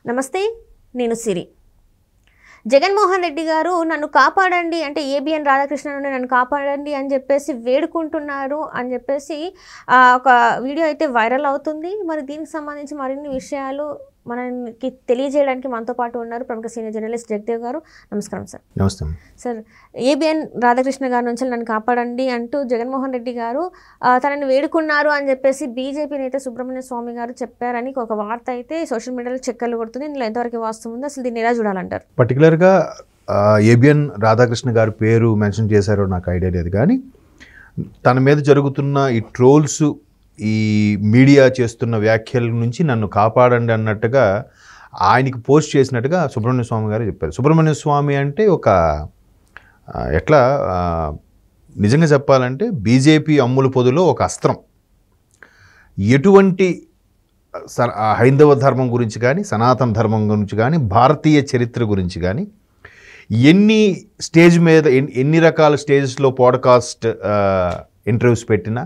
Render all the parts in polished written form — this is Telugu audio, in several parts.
నమస్తే, నేను సిరి. జగన్మోహన్ రెడ్డి గారు నన్ను కాపాడండి అంటే ఏబిఎన్ రాధాకృష్ణ నుండి నన్ను కాపాడండి అని చెప్పేసి వేడుకుంటున్నారు అని చెప్పేసి ఒక వీడియో అయితే వైరల్ అవుతుంది. మరి దీనికి సంబంధించి మరిన్ని విషయాలు మనకి తెలియజేయడానికి మనతో పాటు ఉన్నారు ప్రముఖ సీనియర్ జర్నలిస్ట్ జగదేవ్ గారు. నమస్కారం సార్. నమస్తే సార్. ఏబిఎన్ రాధాకృష్ణ గారి నుంచి నన్ను కాపాడండి అంటూ జగన్మోహన్ రెడ్డి గారు తనని వేడుకున్నారు అని చెప్పేసి బీజేపీ నేత సుబ్రహ్మణ్య స్వామి గారు చెప్పారని ఒక వార్త అయితే సోషల్ మీడియాలో చక్కర్లు కొడుతుంది. ఇందులో ఎంతవరకు వాస్తవం ఉంది, అసలు దీన్ని ఎలా చూడాలంటారు? పర్టికులర్గా ఏబిఎన్ రాధాకృష్ణ గారి పేరు మెన్షన్ చేశారో నాకు ఐడియా లేదు, కానీ తన మీద జరుగుతున్న ఈ ట్రోల్స్, ఈ మీడియా చేస్తున్న వ్యాఖ్యల నుంచి నన్ను కాపాడండి అన్నట్టుగా ఆయనకి పోస్ట్ చేసినట్టుగా సుబ్రహ్మణ్య స్వామి గారు చెప్పారు. సుబ్రహ్మణ్య స్వామి అంటే ఒక ఎట్లా నిజంగా చెప్పాలంటే బీజేపీ అమ్ముల పొదిలో ఒక అస్త్రం. ఎటువంటి హైందవ ధర్మం గురించి కానీ, సనాతన ధర్మం గురించి కానీ, భారతీయ చరిత్ర గురించి కానీ, ఎన్ని స్టేజ్ మీద ఎన్ని రకాల స్టేజెస్లో పాడ్కాస్ట్ ఇంటర్వ్యూస్ పెట్టినా,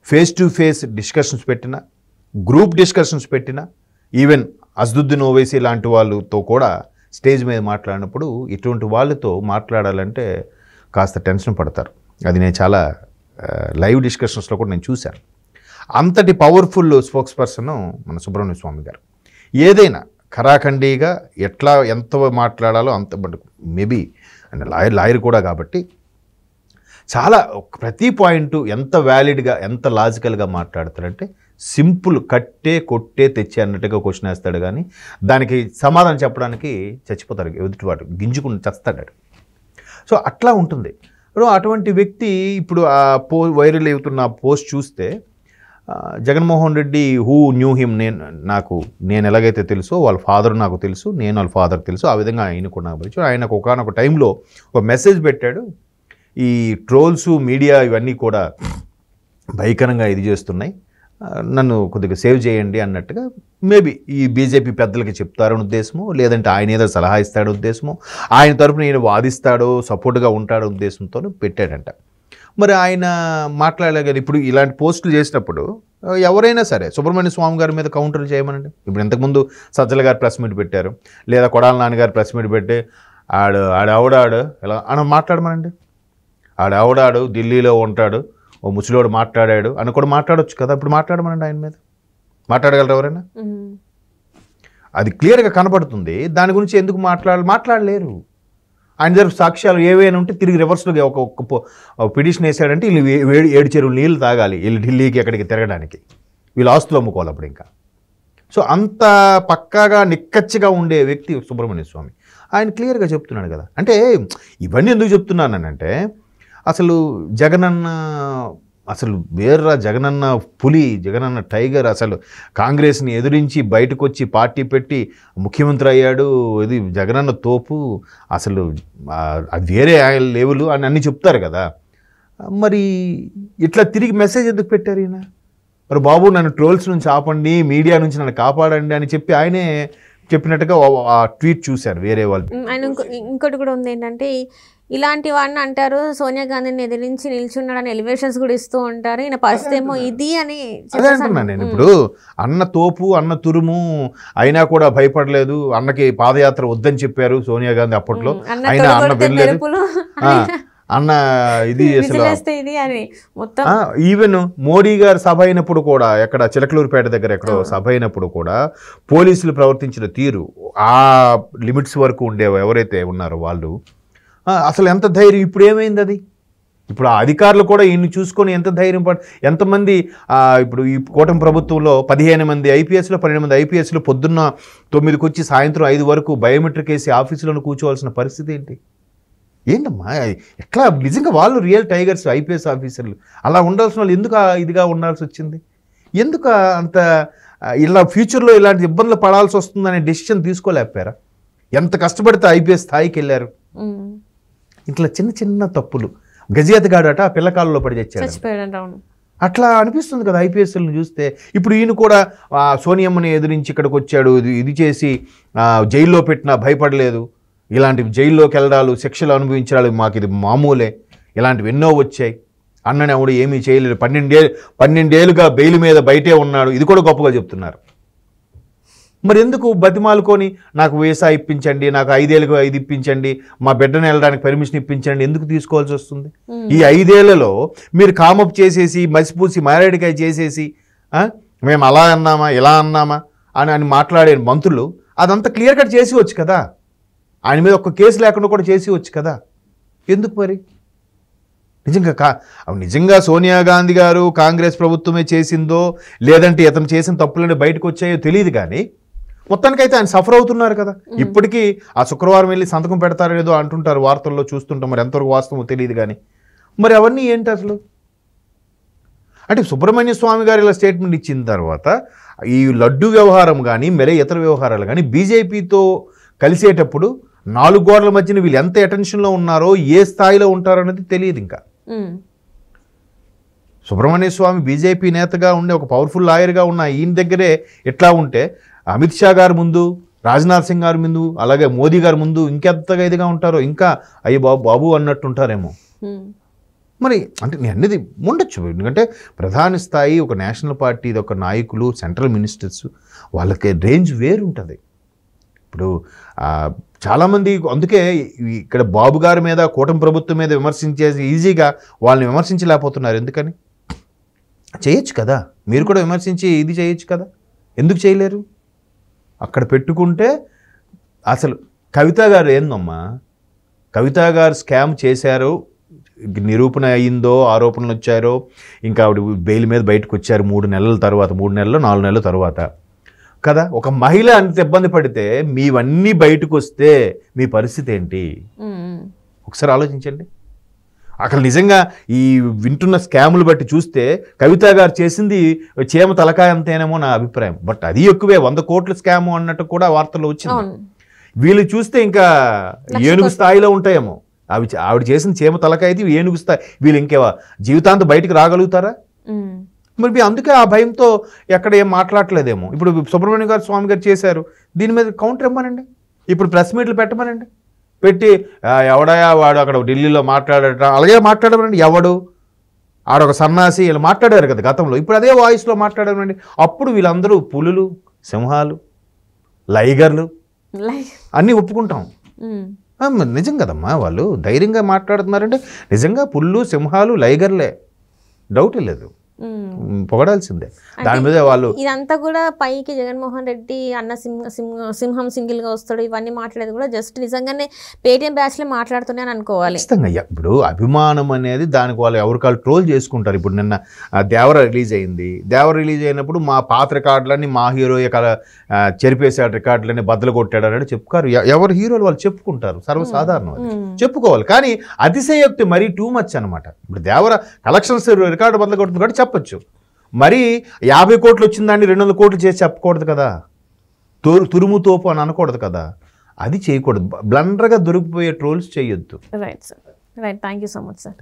ఫేస్ టు ఫేస్ డిస్కషన్స్ పెట్టినా, గ్రూప్ డిస్కషన్స్ పెట్టినా, ఈవెన్ అసదుద్దీన్ ఓవైసీ లాంటి వాళ్ళతో కూడా స్టేజ్ మీద మాట్లాడినప్పుడు ఇటువంటి వాళ్ళతో మాట్లాడాలంటే కాస్త టెన్షన్ పడతారు. అది నేను చాలా లైవ్ డిస్కషన్స్లో కూడా నేను చూశాను. అంతటి పవర్ఫుల్ స్పోక్స్ పర్సన్ మన సుబ్రహ్మణ్య స్వామి గారు. ఏదైనా ఖరాఖండీగా ఎట్లా ఎంత మాట్లాడాలో అంత, బట్ మేబీ అండ్ లాయర్ కూడా కాబట్టి చాలా ప్రతి పాయింట్ ఎంత వ్యాలిడ్గా, ఎంత లాజికల్గా మాట్లాడతాడంటే సింపుల్ కట్టే కొట్టే తెచ్చే అన్నట్టుగా క్వశ్చన్ వేస్తాడు, కానీ దానికి సమాధానం చెప్పడానికి చచ్చిపోతాడు ఎదుటివాడు, గింజుకుని చస్తాడు. సో అట్లా ఉంటుంది. అటువంటి వ్యక్తి ఇప్పుడు ఆ వైరల్ అవుతున్న పోస్ట్ చూస్తే Jaganmohan Reddy who knew him, నేను ఎలాగైతే తెలుసో వాళ్ళ ఫాదర్ నాకు తెలుసు, నేను వాళ్ళ ఫాదర్ తెలుసు, ఆ విధంగా ఆయనకు నాకు తెలుసు. ఆయనకు ఒకనొక టైంలో ఒక మెసేజ్ పెట్టాడు, ఈ ట్రోల్స్ మీడియా ఇవన్నీ కూడా భయంకరంగా ఇది చేస్తున్నాయి, నన్ను కొద్దిగా సేవ్ చేయండి అన్నట్టుగా. మేబీ ఈ బీజేపీ పెద్దలకి చెప్తారని ఉద్దేశమో, లేదంటే ఆయన ఏదో సలహా ఇస్తాడో ఉద్దేశమో, ఆయన తరపున ఈయన వాదిస్తాడో సపోర్ట్గా ఉంటాడో ఉద్దేశంతో పెట్టాడంట. మరి ఆయన మాట్లాడలేదు. ఇప్పుడు ఇలాంటి పోస్టులు చేసినప్పుడు ఎవరైనా సరే సుబ్రహ్మణ్య స్వామి గారి మీద కౌంటర్ చేయమనండి. ఇప్పుడు ఇంతకుముందు సజ్జల గారు ప్రెస్ మీట్ పెట్టారు, లేదా కొడాల నాన్నగారు ప్రెస్ మీట్ పెట్టి ఆడాడు ఇలా అని మాట్లాడమనండి. ఆడాడు ఢిల్లీలో ఉంటాడు, ఓ ముసలివాడు మాట్లాడాడు అని కూడా మాట్లాడవచ్చు కదా. ఇప్పుడు మాట్లాడమనండి, ఆయన మీద మాట్లాడగలరు ఎవరైనా? అది క్లియర్గా కనపడుతుంది. దాని గురించి ఎందుకు మాట్లాడలేరు. ఆయన దగ్గర సాక్ష్యాలు ఏవైనా ఉంటే తిరిగి రివర్స్లో ఒక పిటిషన్ వేసాడంటే వీళ్ళు 7 చెరువులు నీళ్ళు తాగాలి, వీళ్ళు ఢిల్లీకి ఎక్కడికి తిరగడానికి, వీళ్ళు ఆస్తులు అమ్ముకోవాలి అప్పుడు ఇంకా. సో అంత పక్కాగా నిక్కచ్చిగా ఉండే వ్యక్తి సుబ్రహ్మణ్య స్వామి. ఆయన క్లియర్గా చెప్తున్నాడు కదా. అంటే ఇవన్నీ ఎందుకు చెప్తున్నానంటే, అసలు జగనన్న అసలు వేర్రా, జగనన్న పులి, జగనన్న టైగర్, అసలు కాంగ్రెస్ని ఎదిరించి బయటకు వచ్చి పార్టీ పెట్టి ముఖ్యమంత్రి అయ్యాడు, ఇది జగనన్న తోపు, అసలు అది వేరే లెవెల్ అని అన్నీ చెప్తారు కదా. మరి ఇట్లా తిరిగి మెసేజ్ ఎందుకు పెట్టారు ఈయన? మరి బాబు నన్ను ట్రోల్స్ నుంచి ఆపండి, మీడియా నుంచి నన్ను కాపాడండి అని చెప్పి ఆయనే చెప్పినట్టుగా ఆ ట్వీట్ చూశారు వేరే వాళ్ళు. ఆయన ఇంకోటి కూడా ఉంది ఏంటంటే, ఇలాంటి వాడిని అంటారు సోనియా గాంధీని ఎదిరించి నిల్చున్నాడని ఎలివేషన్స్ కూడా ఇస్తూ ఉంటారు, ఈయన పరిస్థితి ఏమో ఇది అని అదే అంటున్నాను నేను. ఇప్పుడు అన్న తోపు, అన్న తురుము అయినా కూడా భయపడలేదు, అన్నకి పాదయాత్ర వద్దని చెప్పారు సోనియా గాంధీ అప్పట్లో, అయినా అన్న వెళ్ళలేదు, అన్న ఇది అసలు ఈవెన్ మోడీ గారు సభ అయినప్పుడు కూడా, ఎక్కడ చిలకలూరుపేట దగ్గర ఎక్కడో సభ అయినప్పుడు కూడా పోలీసులు ప్రవర్తించిన తీరు, ఆ లిమిట్స్ వరకు ఉండేవి ఎవరైతే ఉన్నారో వాళ్ళు, అసలు ఎంత ధైర్యం. ఇప్పుడు ఏమైంది అది? ఇప్పుడు ఆ అధికారులు కూడా ఈయన్ని చూసుకొని ఎంత ధైర్యం ఎంతమంది ఇప్పుడు ఈ కూటమి ప్రభుత్వంలో 15 మంది ఐపీఎస్లు 12 మంది ఐపీఎస్లు పొద్దున్న 9కి వచ్చి సాయంత్రం 5 వరకు బయోమెట్రిక్ వేసి ఆఫీసులోనే కూర్చోవాల్సిన పరిస్థితి ఏంటమ్మా? ఎట్లా నిజంగా వాళ్ళు రియల్ టైగర్స్ ఐపీఎస్ ఆఫీసర్లు అలా ఉండాల్సిన వాళ్ళు ఎందుకు ఇదిగా ఉండాల్సి వచ్చింది? ఎందుకు అంత ఇలా ఫ్యూచర్లో ఇలాంటి ఇబ్బందులు పడాల్సి వస్తుందనే డెసిషన్ తీసుకోలేకపోయారా? ఎంత కష్టపడితే ఐపీఎస్ స్థాయికి వెళ్ళారు. ఇట్లా చిన్న చిన్న తప్పులు, గజేతగాడట పిల్లకాలలో పడి చచ్చాడు, అట్లా అనిపిస్తుంది కదా ఐపీఎస్లను చూస్తే. ఇప్పుడు ఈయన కూడా సోనియమ్మని ఎదిరించి ఇక్కడికి వచ్చాడు, ఇది చేసి జైల్లో పెట్టినా భయపడలేదు, ఇలాంటి జైల్లోకి వెళ్ళడాలు, శిక్షలు అనుభవించడాలు మాకు ఇది మామూలే, ఇలాంటివి ఎన్నో వచ్చాయి, అన్నని ఆవిడ ఏమీ చేయలేదు, 12 ఏళ్ళుగా బెయిల్ మీద బయటే ఉన్నాడు, ఇది కూడా గొప్పగా చెప్తున్నారు. మరి ఎందుకు బతిమాలుకొని నాకు వీసా ఇప్పించండి, నాకు 5 ఏళ్ళకు 5 ఇప్పించండి, మా బిడ్డను వెళ్ళడానికి పర్మిషన్ ఇప్పించండి ఎందుకు తీసుకోవాల్సి వస్తుంది? ఈ 5 ఏళ్లలో మీరు కామప్ చేసేసి మసిపూసి మారేడికాయ చేసేసి మేము అలా అన్నామా ఇలా అన్నామా అని మాట్లాడే మంత్రులు అదంతా క్లియర్ కట్ చేసి వచ్చు కదా, ఆయన మీద ఒక్క కేసు లేకుండా కూడా చేసి వచ్చు కదా, ఎందుకు మరి? నిజంగా సోనియా గాంధీ గారు కాంగ్రెస్ ప్రభుత్వమే చేసిందో లేదంటే ఇతను చేసిన తప్పులన్నీ బయటకు వచ్చాయో తెలియదు, కానీ మొత్తానికైతే ఆయన సఫర్ అవుతున్నారు కదా. ఇప్పటికీ ఆ శుక్రవారం వెళ్ళి సంతకం పెడతారో లేదో అంటుంటారు, వార్తల్లో చూస్తుంటాం, మరి ఎంతవరకు వాస్తవమో తెలియదు. కానీ మరి అవన్నీ ఏంటి అసలు? అంటే సుబ్రహ్మణ్య స్వామి గారు ఇలా స్టేట్మెంట్ ఇచ్చిన తర్వాత ఈ లడ్డు వ్యవహారం కానీ మరే ఇతర వ్యవహారాలు కానీ బీజేపీతో కలిసేటప్పుడు 4 గోడల మధ్యన వీళ్ళు ఎంత అటెన్షన్లో ఉన్నారో ఏ స్థాయిలో ఉంటారో అనేది తెలియదు. ఇంకా సుబ్రహ్మణ్య స్వామి బీజేపీ నేతగా ఉండే ఒక పవర్ఫుల్ లాయర్గా ఉన్న ఈయన దగ్గరే ఎట్లా ఉంటే అమిత్ షా గారి ముందు, రాజ్నాథ్ సింగ్ గారి ముందు, అలాగే మోదీ గారి ముందు ఇంకెంతగా ఇదిగా ఉంటారో, ఇంకా అయ్యో బాబు బాబు అన్నట్టుంటారేమో. మరి అంటే నేను అనేది ఉండొచ్చు, ఎందుకంటే ప్రధాన స్థాయి ఒక నేషనల్ పార్టీ, ఒక నాయకులు, సెంట్రల్ మినిస్టర్స్, వాళ్ళకి రేంజ్ వేరుంటుంది. ఇప్పుడు చాలామంది అందుకే ఇక్కడ బాబు గారి మీద, కూటమి ప్రభుత్వం మీద విమర్శించేసి ఈజీగా వాళ్ళని విమర్శించలేకపోతున్నారు. ఎందుకని? చేయొచ్చు కదా, మీరు కూడా విమర్శించి ఇది చేయొచ్చు కదా, ఎందుకు చేయలేరు? అక్కడ పెట్టుకుంటే అసలు కవిత గారు ఏందమ్మా, కవిత గారు స్కామ్ చేశారు, నిరూపణ అయ్యిందో, ఆరోపణలు వచ్చారో, ఇంకా ఆవిడ బెయిల్ మీద బయటకు వచ్చారు 3 నెలల తర్వాత, 3 నెలలు 4 నెలల తర్వాత కదా. ఒక మహిళ అంత ఇబ్బంది పడితే మీవన్నీ బయటకు వస్తే మీ పరిస్థితి ఏంటి? ఒకసారి ఆలోచించండి. అక్కడ నిజంగా ఈ వింటున్న స్కాములు బట్టి చూస్తే కవిత గారు చేసింది చేమ తలకాయ అంతేనేమో నా అభిప్రాయం. బట్ అది ఎక్కువే, 100 కోట్ల స్కాము అన్నట్టు కూడా వార్తల్లో వచ్చింది. వీళ్ళు చూస్తే ఇంకా ఏనుగు స్థాయిలో ఉంటాయేమో. ఆవిడ చేసిన చేమ తలకాయ అయితే ఏనుగు స్థాయి, వీళ్ళు ఇంకే జీవితాంతం బయటకు రాగలుగుతారా? మరి అందుకే ఆ భయంతో ఎక్కడ ఏం మాట్లాడలేదేమో. ఇప్పుడు సుబ్రహ్మణ్య గారు స్వామి గారు చేశారు, దీని మీద కౌంటర్ ఇవ్వమనండి, ఇప్పుడు ప్రెస్ మీట్లు పెట్టమనండి, పెట్టి ఎవడయా వాడు అక్కడ ఢిల్లీలో మాట్లాడట అలాగే మాట్లాడమనండి, ఎవడు ఆడొక సన్నాసి ఇలా మాట్లాడారు కదా గతంలో, ఇప్పుడు అదే వాయిస్లో మాట్లాడమనండి. అప్పుడు వీళ్ళందరూ పులులు, సింహాలు, లైగర్లు అన్నీ ఒప్పుకుంటాం. నిజం కదమ్మా, వాళ్ళు ధైర్యంగా మాట్లాడుతున్నారంటే నిజంగా పుల్లు, సింహాలు, లైగర్లే, డౌట్ లేదు, పొగడాల్సిందే. దాని మీద వాళ్ళు ఇదంతా కూడా పైకి జగన్మోహన్ రెడ్డి అన్న సింహం సింగిల్ గా వస్తాడు ఇవన్నీ మాట్లాడేది కూడా జస్ట్ నిజంగానే పేటీఎం బ్యాచ్ లో మాట్లాడుతున్నాను అనుకోవాలి. ఖచ్చితంగా. ఇప్పుడు అభిమానం అనేది దానికి వాళ్ళు ఎవరికాళ్ళు ట్రోల్ చేసుకుంటారు. ఇప్పుడు నిన్న దేవర రిలీజ్ అయింది, దేవర రిలీజ్ అయినప్పుడు మా పాత రికార్డులన్నీ మా హీరో చెరిపేశాడు, రికార్డులన్నీ బద్దలు కొట్టాడు అని చెప్పుకారు. ఎవరు హీరోలు వాళ్ళు చెప్పుకుంటారు, సర్వసాధారణం, చెప్పుకోవాలి. కానీ అతిశయోక్తి మరీ టూ మచ్ అనమాట. ఇప్పుడు దేవర కలెక్షన్స్ రికార్డు బద్దలు కొడుతుంది కాబట్టి చెప్పచ్చు, మరి 50 కోట్లు వచ్చిందండి 200 కోట్లు చేసి చెప్పకూడదు కదా, తురుము తోపు అని అనకూడదు కదా, అది చేయకూడదు. బ్లండర్గా దొరికిపోయే ట్రోల్స్ చేయొద్దు. Right sir, right. Thank you so much sir.